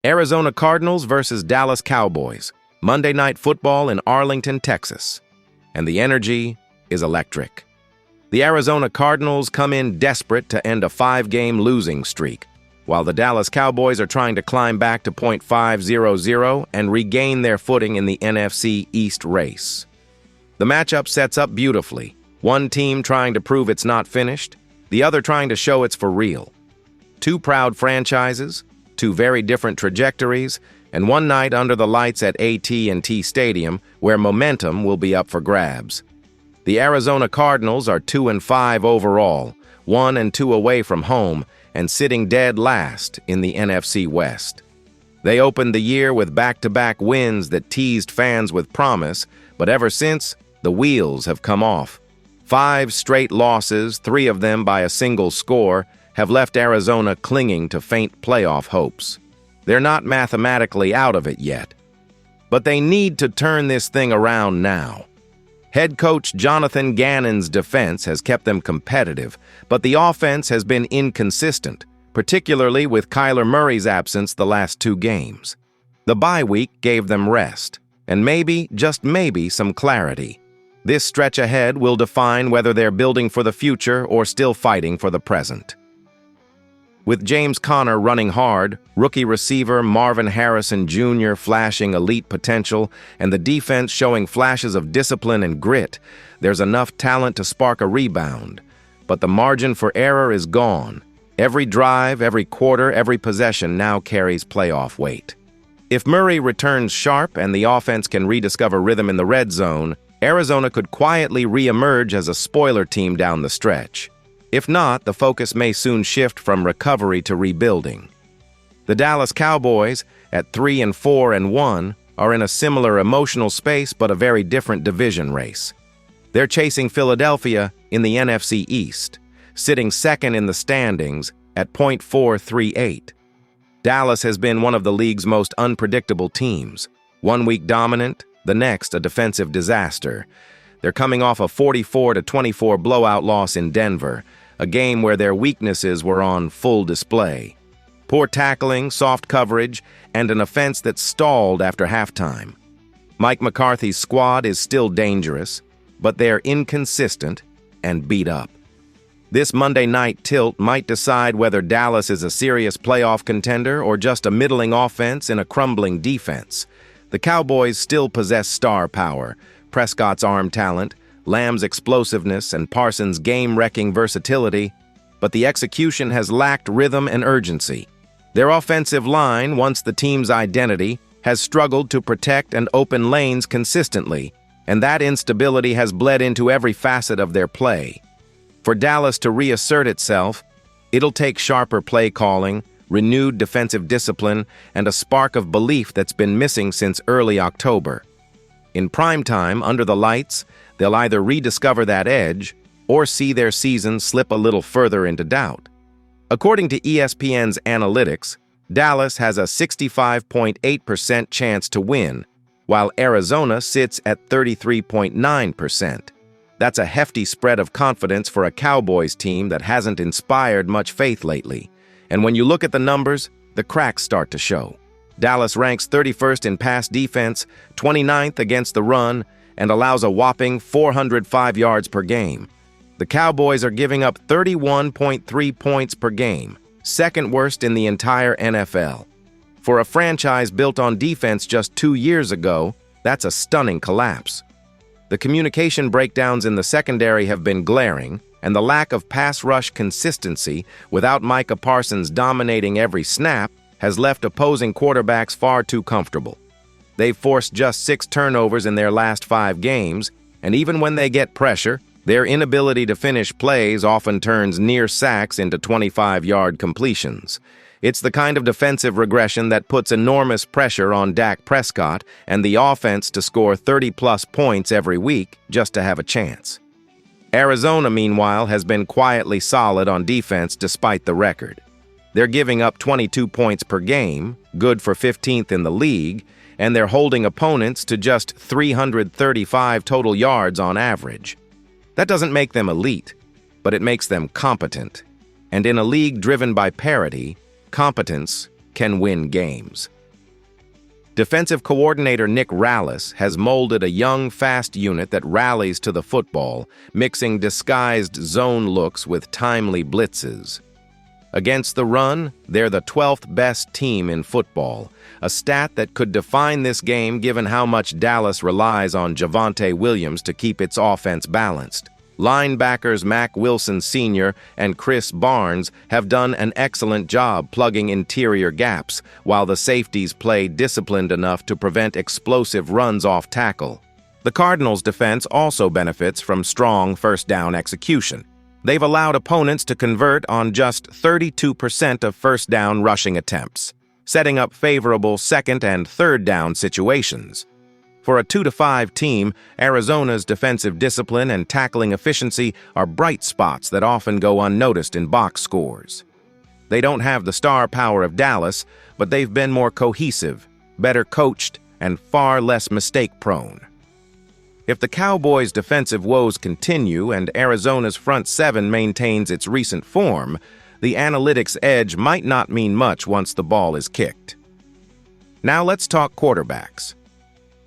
Arizona Cardinals versus Dallas Cowboys, Monday Night Football in Arlington, Texas. And the energy is electric. The Arizona Cardinals come in desperate to end a 5-game losing streak, while the Dallas Cowboys are trying to climb back to .500 and regain their footing in the NFC East race. The matchup sets up beautifully, one team trying to prove it's not finished, the other trying to show it's for real. Two proud franchises, two very different trajectories, and one night under the lights at AT&T Stadium where momentum will be up for grabs. The Arizona Cardinals are 2-5 overall, 1-2 away from home, and sitting dead last in the NFC West. They opened the year with back-to-back wins that teased fans with promise, but ever since, the wheels have come off. 5 straight losses, 3 of them by a single score, have left Arizona clinging to faint playoff hopes. They're not mathematically out of it yet, but they need to turn this thing around now. Head coach Jonathan Gannon's defense has kept them competitive, but the offense has been inconsistent, particularly with Kyler Murray's absence the last 2 games. The bye week gave them rest, and maybe, just maybe, some clarity. This stretch ahead will define whether they're building for the future or still fighting for the present. With James Conner running hard, rookie receiver Marvin Harrison Jr. flashing elite potential, and the defense showing flashes of discipline and grit, there's enough talent to spark a rebound. But the margin for error is gone. Every drive, every quarter, every possession now carries playoff weight. If Murray returns sharp and the offense can rediscover rhythm in the red zone, Arizona could quietly re-emerge as a spoiler team down the stretch. If not, the focus may soon shift from recovery to rebuilding. The Dallas Cowboys, at 3-4-1, are in a similar emotional space but a very different division race. They're chasing Philadelphia in the NFC East, sitting second in the standings at .438. Dallas has been one of the league's most unpredictable teams. One week dominant, the next a defensive disaster. They're coming off a 44-24 blowout loss in Denver, a game where their weaknesses were on full display. Poor tackling, soft coverage, and an offense that stalled after halftime. Mike McCarthy's squad is still dangerous, but they're inconsistent and beat up. This Monday night tilt might decide whether Dallas is a serious playoff contender or just a middling offense in a crumbling defense. The Cowboys still possess star power, Prescott's arm talent, Lamb's explosiveness, and Parsons' game-wrecking versatility, but the execution has lacked rhythm and urgency. Their offensive line, once the team's identity, has struggled to protect and open lanes consistently, and that instability has bled into every facet of their play. For Dallas to reassert itself, it'll take sharper play calling, renewed defensive discipline, and a spark of belief that's been missing since early October. In primetime, under the lights, they'll either rediscover that edge or see their season slip a little further into doubt. According to ESPN's analytics, Dallas has a 65.8% chance to win, while Arizona sits at 33.9%. That's a hefty spread of confidence for a Cowboys team that hasn't inspired much faith lately. And when you look at the numbers, the cracks start to show. Dallas ranks 31st in pass defense, 29th against the run, and allows a whopping 405 yards per game. The Cowboys are giving up 31.3 points per game, second worst in the entire NFL. For a franchise built on defense just 2 years ago, that's a stunning collapse. The communication breakdowns in the secondary have been glaring, and the lack of pass rush consistency, without Micah Parsons dominating every snap, has left opposing quarterbacks far too comfortable. They've forced just 6 turnovers in their last 5 games, and even when they get pressure, their inability to finish plays often turns near sacks into 25-yard completions. It's the kind of defensive regression that puts enormous pressure on Dak Prescott and the offense to score 30-plus points every week just to have a chance. Arizona, meanwhile, has been quietly solid on defense despite the record. They're giving up 22 points per game, good for 15th in the league, and they're holding opponents to just 335 total yards on average. That doesn't make them elite, but it makes them competent. And in a league driven by parity, competence can win games. Defensive coordinator Nick Rallis has molded a young, fast unit that rallies to the football, mixing disguised zone looks with timely blitzes. Against the run, they're the 12th best team in football, a stat that could define this game given how much Dallas relies on Javonte Williams to keep its offense balanced. Linebackers Mack Wilson Sr. and Chris Barnes have done an excellent job plugging interior gaps, while the safeties play disciplined enough to prevent explosive runs off tackle. The Cardinals' defense also benefits from strong first-down execution. They've allowed opponents to convert on just 32% of first-down rushing attempts, setting up favorable second- and third-down situations. For a 2-5 team, Arizona's defensive discipline and tackling efficiency are bright spots that often go unnoticed in box scores. They don't have the star power of Dallas, but they've been more cohesive, better coached, and far less mistake-prone. If the Cowboys' defensive woes continue and Arizona's front seven maintains its recent form, the analytics edge might not mean much once the ball is kicked. Now let's talk quarterbacks.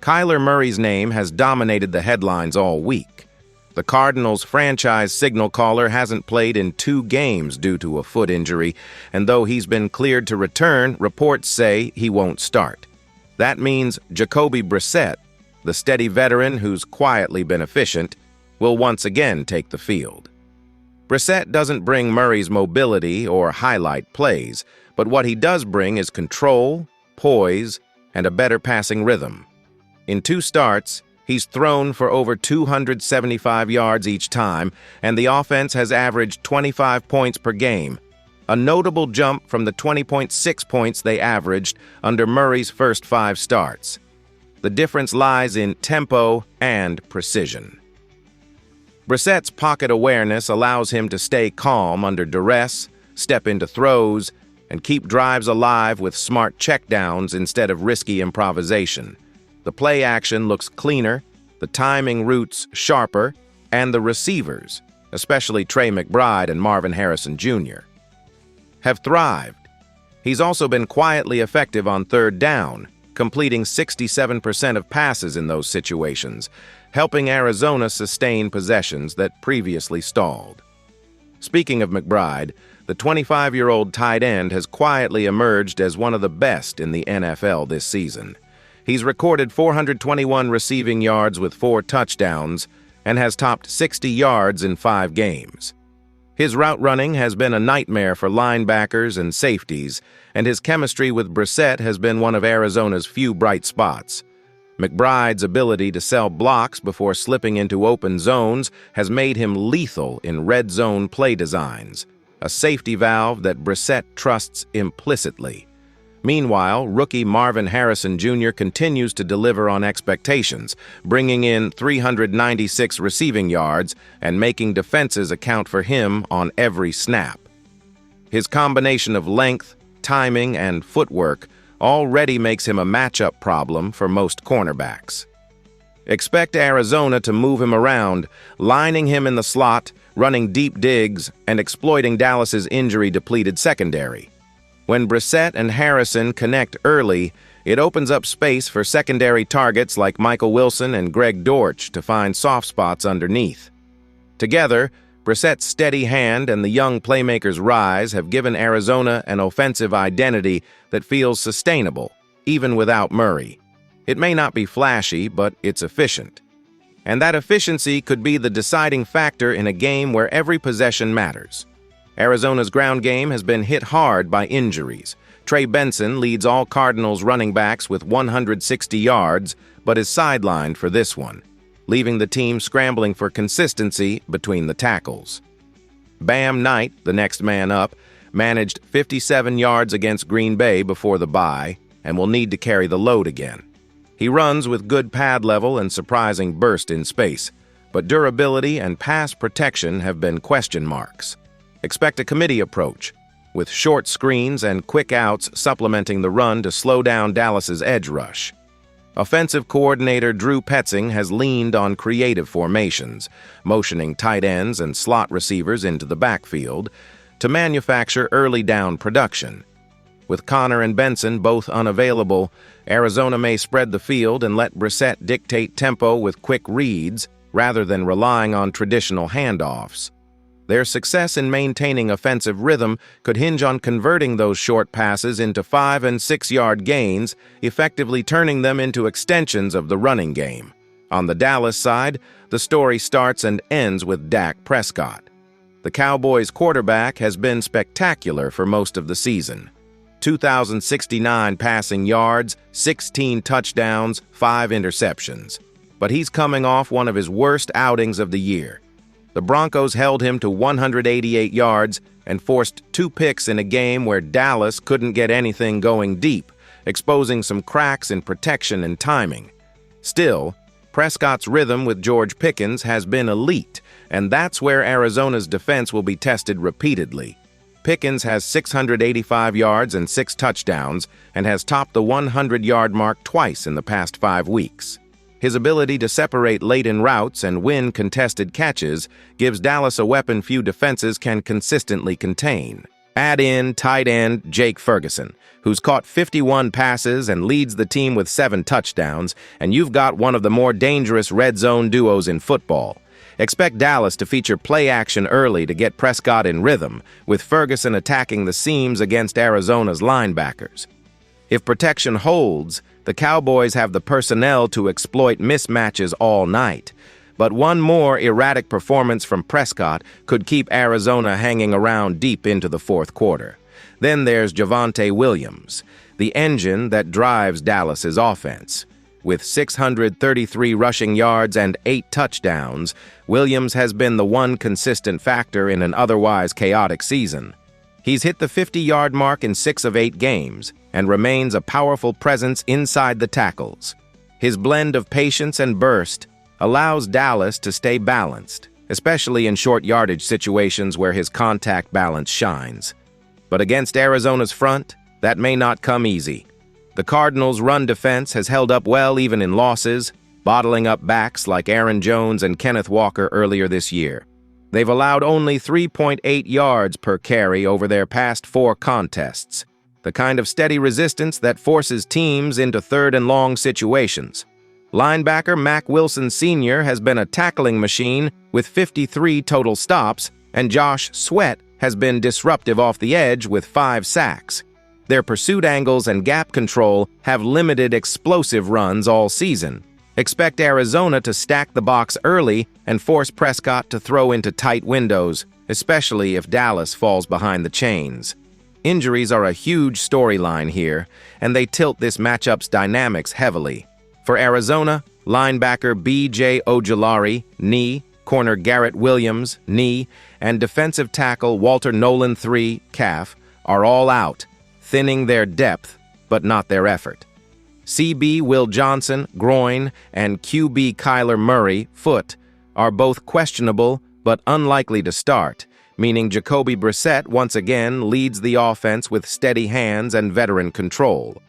Kyler Murray's name has dominated the headlines all week. The Cardinals' franchise signal caller hasn't played in 2 games due to a foot injury, and though he's been cleared to return, reports say he won't start. That means Jacoby Brissett, the steady veteran who's quietly been efficient, will once again take the field. Brissett doesn't bring Murray's mobility or highlight plays, but what he does bring is control, poise, and a better passing rhythm. In 2 starts, he's thrown for over 275 yards each time, and the offense has averaged 25 points per game, a notable jump from the 20.6 points they averaged under Murray's first 5 starts. The difference lies in tempo and precision. Brissett's pocket awareness allows him to stay calm under duress, step into throws, and keep drives alive with smart checkdowns instead of risky improvisation. The play action looks cleaner, the timing routes sharper, and the receivers, especially Trey McBride and Marvin Harrison Jr., have thrived. He's also been quietly effective on third down, completing 67% of passes in those situations, helping Arizona sustain possessions that previously stalled. Speaking of McBride, the 25-year-old tight end has quietly emerged as one of the best in the NFL this season. He's recorded 421 receiving yards with 4 touchdowns and has topped 60 yards in 5 games. His route running has been a nightmare for linebackers and safeties, and his chemistry with Brissett has been one of Arizona's few bright spots. McBride's ability to sell blocks before slipping into open zones has made him lethal in red zone play designs, a safety valve that Brissett trusts implicitly. Meanwhile, rookie Marvin Harrison Jr. continues to deliver on expectations, bringing in 396 receiving yards and making defenses account for him on every snap. His combination of length, timing, and footwork already makes him a matchup problem for most cornerbacks. Expect Arizona to move him around, lining him in the slot, running deep digs, and exploiting Dallas's injury-depleted secondary. When Brissett and Harrison connect early, it opens up space for secondary targets like Michael Wilson and Greg Dortch to find soft spots underneath. Together, Brissett's steady hand and the young playmakers' rise have given Arizona an offensive identity that feels sustainable, even without Murray. It may not be flashy, but it's efficient. And that efficiency could be the deciding factor in a game where every possession matters. Arizona's ground game has been hit hard by injuries. Trey Benson leads all Cardinals running backs with 160 yards, but is sidelined for this one, leaving the team scrambling for consistency between the tackles. Bam Knight, the next man up, managed 57 yards against Green Bay before the bye and will need to carry the load again. He runs with good pad level and surprising burst in space, but durability and pass protection have been question marks. Expect a committee approach, with short screens and quick outs supplementing the run to slow down Dallas's edge rush. Offensive coordinator Drew Petzing has leaned on creative formations, motioning tight ends and slot receivers into the backfield to manufacture early down production. With Connor and Benson both unavailable, Arizona may spread the field and let Brissett dictate tempo with quick reads rather than relying on traditional handoffs. Their success in maintaining offensive rhythm could hinge on converting those short passes into 5- and 6-yard gains, effectively turning them into extensions of the running game. On the Dallas side, the story starts and ends with Dak Prescott. The Cowboys' quarterback has been spectacular for most of the season. 2,069 passing yards, 16 touchdowns, 5 interceptions. But he's coming off one of his worst outings of the year. The Broncos held him to 188 yards and forced 2 picks in a game where Dallas couldn't get anything going deep, exposing some cracks in protection and timing. Still, Prescott's rhythm with George Pickens has been elite, and that's where Arizona's defense will be tested repeatedly. Pickens has 685 yards and 6 touchdowns and has topped the 100-yard mark twice in the past 5 weeks. His ability to separate late in routes and win contested catches gives Dallas a weapon few defenses can consistently contain. Add in tight end Jake Ferguson, who's caught 51 passes and leads the team with 7 touchdowns, and you've got one of the more dangerous red zone duos in football. Expect Dallas to feature play action early to get Prescott in rhythm, with Ferguson attacking the seams against Arizona's linebackers. If protection holds, the Cowboys have the personnel to exploit mismatches all night. But one more erratic performance from Prescott could keep Arizona hanging around deep into the fourth quarter. Then there's Javonte Williams, the engine that drives Dallas's offense. With 633 rushing yards and 8 touchdowns, Williams has been the one consistent factor in an otherwise chaotic season. He's hit the 50-yard mark in 6 of 8 games and remains a powerful presence inside the tackles. His blend of patience and burst allows Dallas to stay balanced, especially in short yardage situations where his contact balance shines. But against Arizona's front, that may not come easy. The Cardinals' run defense has held up well even in losses, bottling up backs like Aaron Jones and Kenneth Walker earlier this year. They've allowed only 3.8 yards per carry over their past 4 contests, the kind of steady resistance that forces teams into third and long situations. Linebacker Mack Wilson Sr. has been a tackling machine with 53 total stops, and Josh Sweat has been disruptive off the edge with 5 sacks. Their pursuit angles and gap control have limited explosive runs all season. Expect Arizona to stack the box early and force Prescott to throw into tight windows, especially if Dallas falls behind the chains. Injuries are a huge storyline here, and they tilt this matchup's dynamics heavily. For Arizona, linebacker B.J. Ojulari, knee, corner Garrett Williams, knee, and defensive tackle Walter Nolan III, calf, are all out, thinning their depth, but not their effort. CB Will Johnson, groin, and QB Kyler Murray, foot, are both questionable but unlikely to start, meaning Jacoby Brissett once again leads the offense with steady hands and veteran control.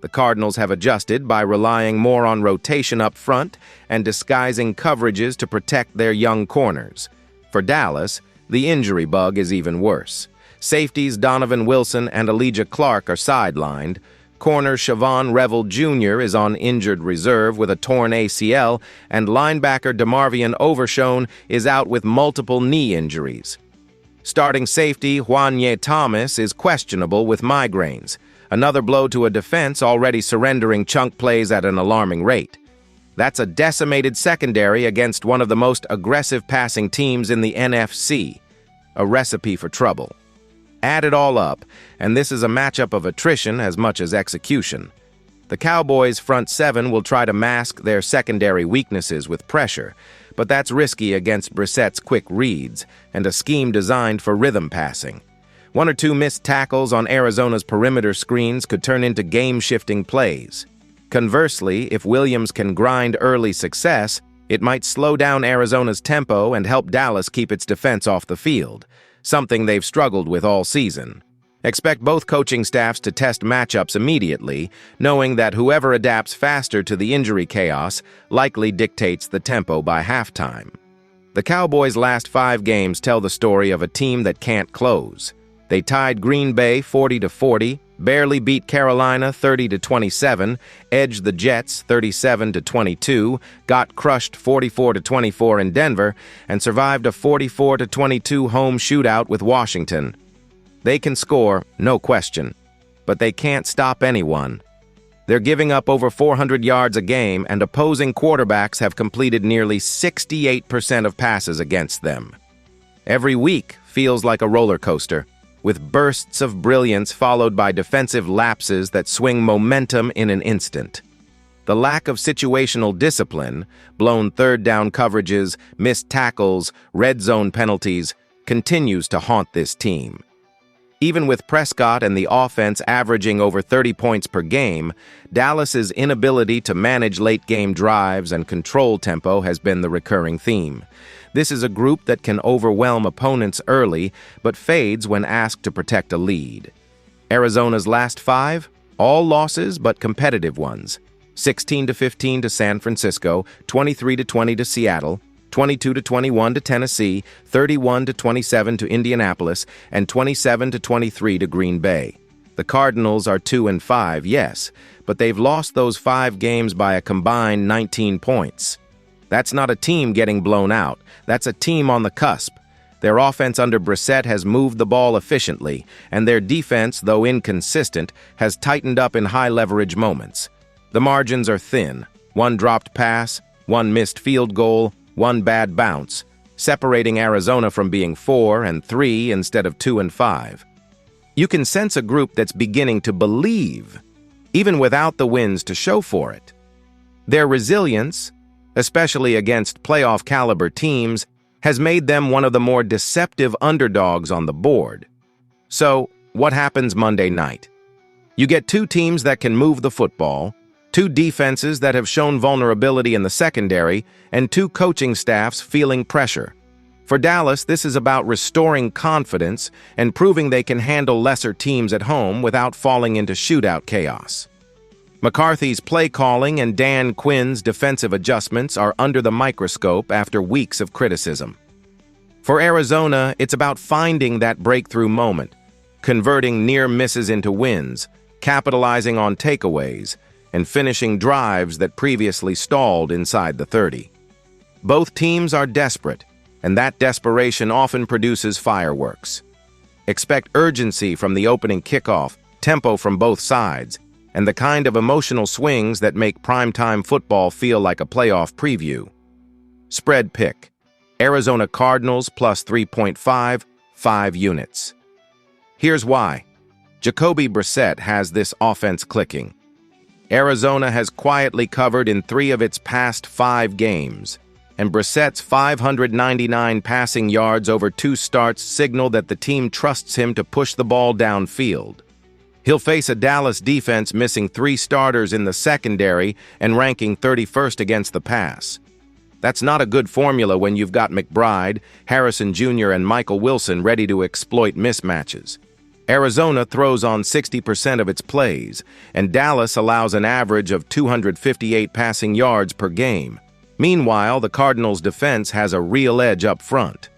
The Cardinals have adjusted by relying more on rotation up front and disguising coverages to protect their young corners. For Dallas, the injury bug is even worse. Safeties Donovan Wilson and Elijah Clark are sidelined. Corner Siobhan Revel Jr. is on injured reserve with a torn ACL, and linebacker DeMarvion Overshone is out with multiple knee injuries. Starting safety Juanye Thomas is questionable with migraines, another blow to a defense already surrendering chunk plays at an alarming rate. That's a decimated secondary against one of the most aggressive passing teams in the NFC, a recipe for trouble. Add it all up, and this is a matchup of attrition as much as execution. The Cowboys' front 7 will try to mask their secondary weaknesses with pressure, but that's risky against Brissett's quick reads and a scheme designed for rhythm passing. 1 or 2 missed tackles on Arizona's perimeter screens could turn into game-shifting plays. Conversely, if Williams can grind early success, it might slow down Arizona's tempo and help Dallas keep its defense off the field, something they've struggled with all season. Expect both coaching staffs to test matchups immediately, knowing that whoever adapts faster to the injury chaos likely dictates the tempo by halftime. The Cowboys' last 5 games tell the story of a team that can't close. They tied Green Bay 40-40, barely beat Carolina 30-27, edged the Jets 37-22, got crushed 44-24 in Denver, and survived a 44-22 home shootout with Washington. They can score, no question, but they can't stop anyone. They're giving up over 400 yards a game, and opposing quarterbacks have completed nearly 68% of passes against them. Every week feels like a roller coaster, with bursts of brilliance followed by defensive lapses that swing momentum in an instant. The lack of situational discipline, blown third-down coverages, missed tackles, red zone penalties, continues to haunt this team. Even with Prescott and the offense averaging over 30 points per game, Dallas's inability to manage late-game drives and control tempo has been the recurring theme. This is a group that can overwhelm opponents early, but fades when asked to protect a lead. Arizona's last 5, all losses but competitive ones. 16-15 to San Francisco, 23-20 to Seattle, 22-21 to Tennessee, 31-27 to Indianapolis, and 27-23 to Green Bay. The Cardinals are 2-5, yes, but they've lost those 5 games by a combined 19 points. That's not a team getting blown out. That's a team on the cusp. Their offense under Brissett has moved the ball efficiently, and their defense, though inconsistent, has tightened up in high-leverage moments. The margins are thin. 1 dropped pass, 1 missed field goal, 1 bad bounce, separating Arizona from being 4-3 instead of 2-5. You can sense a group that's beginning to believe, even without the wins to show for it. Their resilience, especially against playoff-caliber teams, has made them one of the more deceptive underdogs on the board. So, what happens Monday night? You get 2 teams that can move the football, 2 defenses that have shown vulnerability in the secondary, and 2 coaching staffs feeling pressure. For Dallas, this is about restoring confidence and proving they can handle lesser teams at home without falling into shootout chaos. McCarthy's play calling and Dan Quinn's defensive adjustments are under the microscope after weeks of criticism. For Arizona, it's about finding that breakthrough moment, converting near misses into wins, capitalizing on takeaways, and finishing drives that previously stalled inside the 30. Both teams are desperate, and that desperation often produces fireworks. Expect urgency from the opening kickoff, tempo from both sides, and the kind of emotional swings that make primetime football feel like a playoff preview. Spread pick: Arizona Cardinals plus 3.5, 5 units. Here's why. Jacoby Brissett has this offense clicking. Arizona has quietly covered in 3 of its past 5 games, and Brissett's 599 passing yards over 2 starts signal that the team trusts him to push the ball downfield. He'll face a Dallas defense missing 3 starters in the secondary and ranking 31st against the pass. That's not a good formula when you've got McBride, Harrison Jr., and Michael Wilson ready to exploit mismatches. Arizona throws on 60% of its plays, and Dallas allows an average of 258 passing yards per game. Meanwhile, the Cardinals' defense has a real edge up front.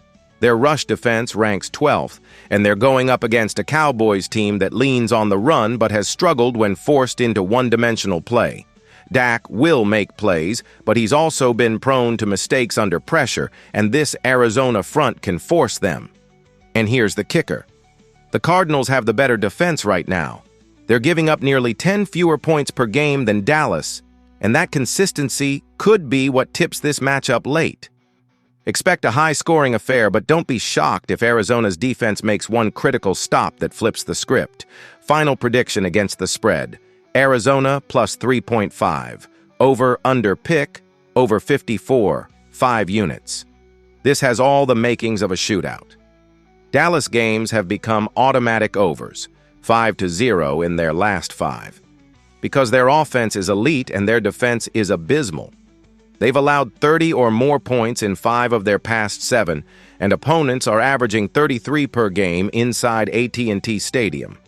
Their rush defense ranks 12th, and they're going up against a Cowboys team that leans on the run but has struggled when forced into one-dimensional play. Dak will make plays, but he's also been prone to mistakes under pressure, and this Arizona front can force them. And here's the kicker. The Cardinals have the better defense right now. They're giving up nearly 10 fewer points per game than Dallas, and that consistency could be what tips this matchup late. Expect a high-scoring affair, but don't be shocked if Arizona's defense makes one critical stop that flips the script. Final prediction against the spread: Arizona plus 3.5. Over/under pick, over 54, 5 units. This has all the makings of a shootout. Dallas games have become automatic overs, 5-0 in their last 5. Because their offense is elite and their defense is abysmal. They've allowed 30 or more points in 5 of their past 7, and opponents are averaging 33 per game inside AT&T Stadium.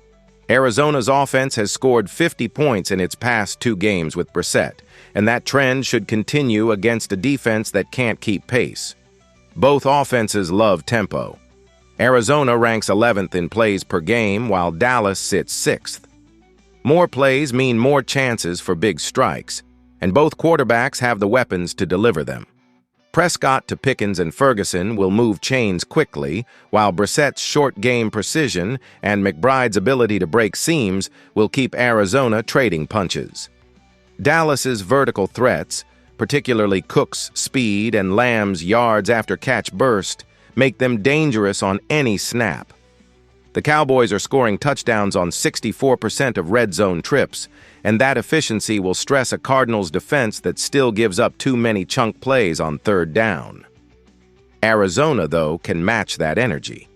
Arizona's offense has scored 50 points in its past 2 games with Brissett, and that trend should continue against a defense that can't keep pace. Both offenses love tempo. Arizona ranks 11th in plays per game, while Dallas sits 6th. More plays mean more chances for big strikes, and both quarterbacks have the weapons to deliver them. Prescott to Pickens and Ferguson will move chains quickly, while Brissett's short game precision and McBride's ability to break seams will keep Arizona trading punches. Dallas's vertical threats, particularly Cook's speed and Lamb's yards after catch burst, make them dangerous on any snap. The Cowboys are scoring touchdowns on 64% of red zone trips, and that efficiency will stress a Cardinals defense that still gives up too many chunk plays on third down. Arizona, though, can match that energy.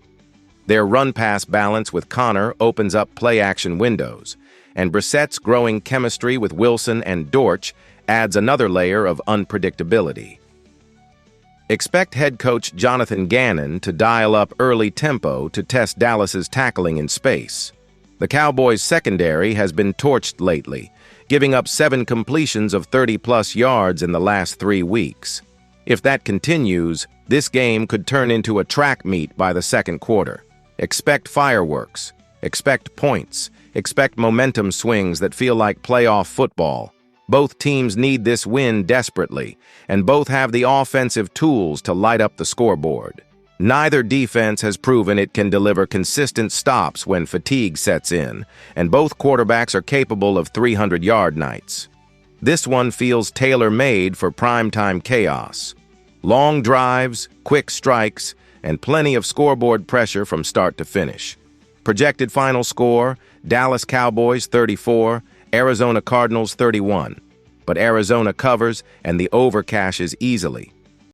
Their run-pass balance with Connor opens up play-action windows, and Brissett's growing chemistry with Wilson and Dortch adds another layer of unpredictability. Expect head coach Jonathan Gannon to dial up early tempo to test Dallas's tackling in space. The Cowboys' secondary has been torched lately, giving up 7 completions of 30-plus yards in the last 3 weeks. If that continues, this game could turn into a track meet by the second quarter. Expect fireworks, expect points, expect momentum swings that feel like playoff football. Both teams need this win desperately, and both have the offensive tools to light up the scoreboard. Neither defense has proven it can deliver consistent stops when fatigue sets in, and both quarterbacks are capable of 300-yard nights. This one feels tailor-made for primetime chaos. Long drives, quick strikes, and plenty of scoreboard pressure from start to finish. Projected final score, Dallas Cowboys 34, Arizona Cardinals 31. But Arizona covers and the over cashes easily.